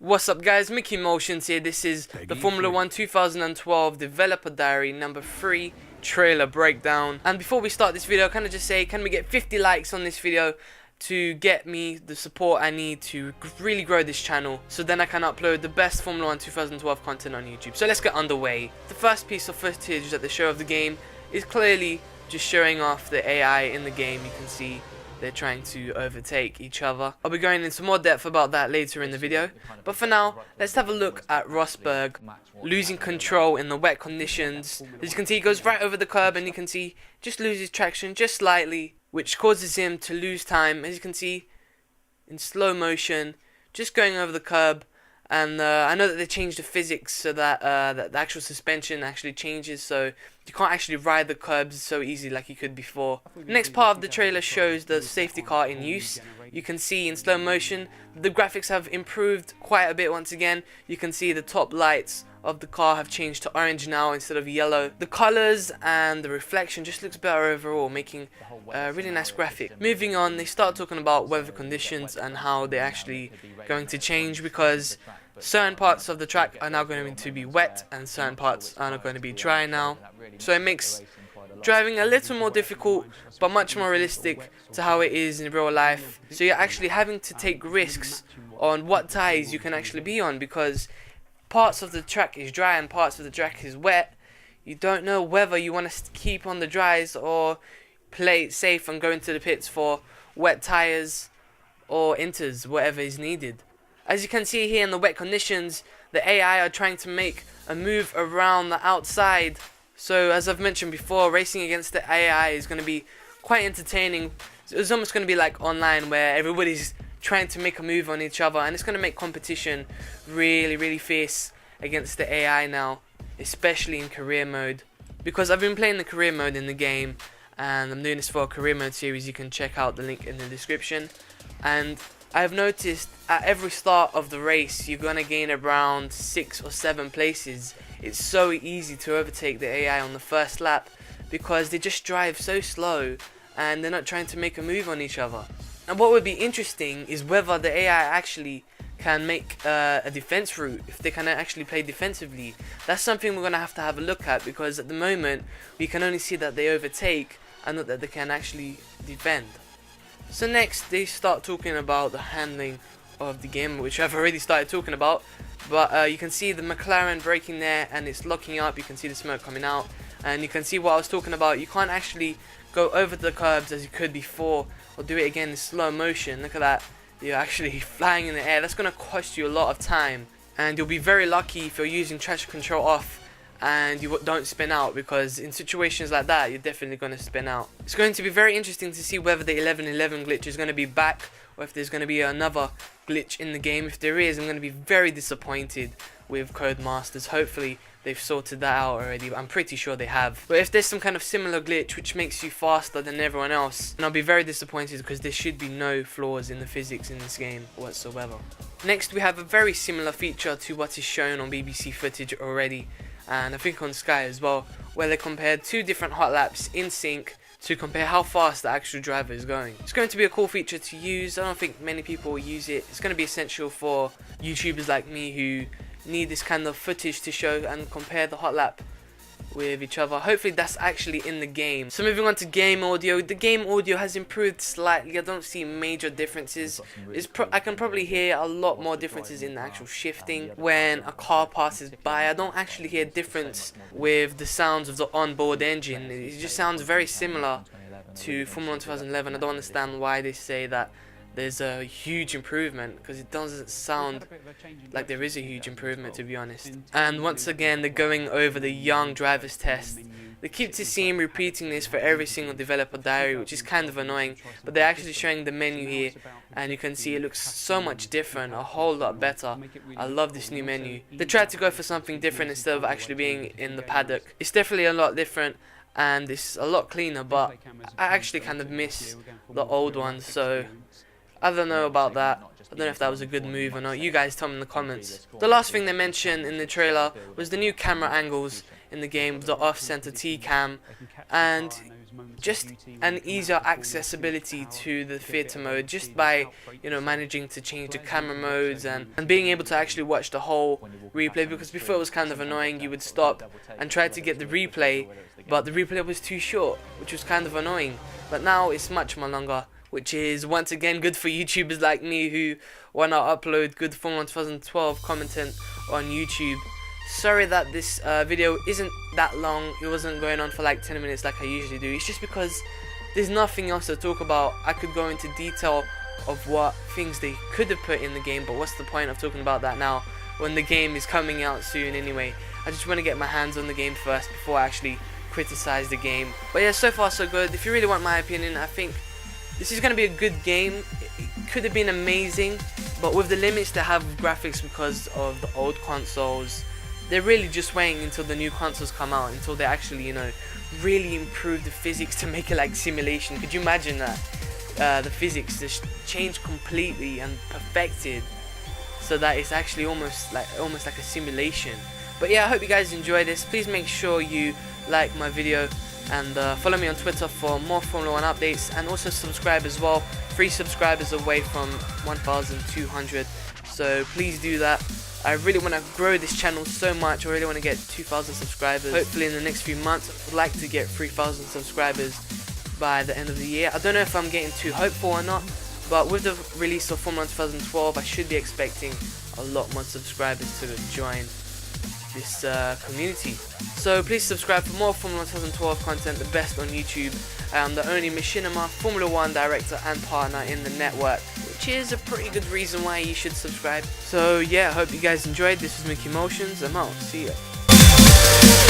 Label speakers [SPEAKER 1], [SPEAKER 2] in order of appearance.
[SPEAKER 1] What's up guys, MickeyMoTiOnZ here. This is the Formula 1 2012 Developer Diary number 3 trailer breakdown. And before we start this video, can I just say, can we get 50 likes on this video to get me the support I need to really grow this channel, so then I can upload the best Formula 1 2012 content on YouTube. So let's get underway. The first piece of footage that they show of the game is clearly just showing off the AI in the game. You can see they're trying to overtake each other. I'll be going into more depth about that later in the video, but for now, let's have a look at Rosberg losing control in the wet conditions. As you can see, he goes right over the curb and you can see just loses traction just slightly, which causes him to lose time. As you can see in slow motion, just going over the curb. And I know that they changed the physics so that, that the actual suspension actually changes, so you can't actually ride the curbs so easy like you could before. The next part of the trailer shows the safety car in use. You can see in slow motion the graphics have improved quite a bit once again. You can see the top lights of the car have changed to orange now instead of yellow. The colors and the reflection just looks better overall, making a really nice graphic. Moving on, they start talking about weather conditions and how they're actually going to change, because certain parts of the track are now going to be wet and certain parts are not going to be dry now. So it makes driving a little more difficult but much more realistic to how it is in real life. So you're actually having to take risks on what tires you can actually be on, because parts of the track is dry and parts of the track is wet. You don't know whether you want to keep on the dries or play it safe and go into the pits for wet tires or inters, whatever is needed. As you can see here in the wet conditions, the AI are trying to make a move around the outside. So as I've mentioned before, racing against the AI is going to be quite entertaining. It's almost going to be like online, where everybody's trying to make a move on each other, and it's going to make competition really fierce against the AI now, especially in career mode, because I've been playing the career mode in the game and I'm doing this for a career mode series. You can check out the link in the description. And I've noticed at every start of the race you're going to gain around 6 or 7 places. It's so easy to overtake the AI on the first lap because they just drive so slow and they're not trying to make a move on each other. And what would be interesting is whether the AI actually can make a defense route, if they can actually play defensively. That's something we're going to have a look at, because at the moment we can only see that they overtake and not that they can actually defend. So next they start talking about the handling of the game, which I've already started talking about. But you can see the McLaren braking there and it's locking up. You can see the smoke coming out, and you can see what I was talking about. You can't actually go over the curbs as you could before, or do it again in slow motion. Look at that, you're actually flying in the air. That's going to cost you a lot of time, and you'll be very lucky if you're using traction control off and you don't spin out, because in situations like that you're definitely going to spin out. It's going to be very interesting to see whether the 11:11 glitch is going to be back, or if there's going to be another glitch in the game. If there is, I'm going to be very disappointed with Codemasters. Hopefully they've sorted that out already, but I'm pretty sure they have. But if there's some kind of similar glitch which makes you faster than everyone else, then I'll be very disappointed, because there should be no flaws in the physics in this game whatsoever. Next, we have a very similar feature to what is shown on BBC footage already, and I think on Sky as well, where they compared 2 different hot laps in sync to compare how fast the actual driver is going. It's going to be a cool feature to use. I don't think many people will use it. It's going to be essential for YouTubers like me who need this kind of footage to show and compare the hot lap with each other. Hopefully that's actually in the game. So moving on to game audio. The game audio has improved slightly. I don't see major differences. I can probably hear a lot more differences in the actual shifting when a car passes by. I don't actually hear difference with the sounds of the onboard engine. It just sounds very similar to Formula 1 2011. I don't understand why they say that there's a huge improvement, because it doesn't sound like there is a huge improvement, to be honest. And once again, they're going over the young driver's test. They keep to seem repeating this for every single developer diary, which is kind of annoying, but they're actually showing the menu here, and you can see it looks so much different, a whole lot better. I love this new menu. They tried to go for something different instead of actually being in the paddock. It's definitely a lot different and it's a lot cleaner, but I actually kind of miss the old one, so I don't know about that. I don't know if that was a good move or not. You guys tell me in the comments. The last thing they mentioned in the trailer was the new camera angles in the game, the off-center T-cam, and just an easier accessibility to the theatre mode, just by, you know, managing to change the camera modes and being able to actually watch the whole replay, because before it was kind of annoying. You would stop and try to get the replay, but the replay was too short, which was kind of annoying. But now it's much more longer, which is once again good for YouTubers like me who want to upload good Formula 1 2012 content on YouTube. Sorry that this video isn't that long. It wasn't going on for like 10 minutes like I usually do. It's just because there's nothing else to talk about. I could go into detail of what things they could have put in the game, but what's the point of talking about that now when the game is coming out soon anyway? I just want to get my hands on the game first before I actually criticize the game. But yeah, so far so good. If you really want my opinion, I think this is going to be a good game. It could have been amazing, but with the limits they have with graphics because of the old consoles, they're really just waiting until the new consoles come out, until they actually, you know, really improve the physics to make it like simulation. Could you imagine that? The physics just changed completely and perfected so that it's actually almost like a simulation. But yeah, I hope you guys enjoy this. Please make sure you like my video and follow me on Twitter for more Formula 1 updates, and also subscribe as well. 3 subscribers away from 1,200, so please do that. I really want to grow this channel so much. I really want to get 2,000 subscribers. Hopefully in the next few months. I would like to get 3,000 subscribers by the end of the year. I don't know if I'm getting too hopeful or not, but with the release of Formula 1 2012, I should be expecting a lot more subscribers to join this community. So please subscribe for more Formula 1 2012 content, the best on YouTube. I'm the only Machinima Formula 1 director and partner in the network, which is a pretty good reason why you should subscribe. So yeah, I hope you guys enjoyed. This was MickeyMoTiOnZ. I'm out. See ya.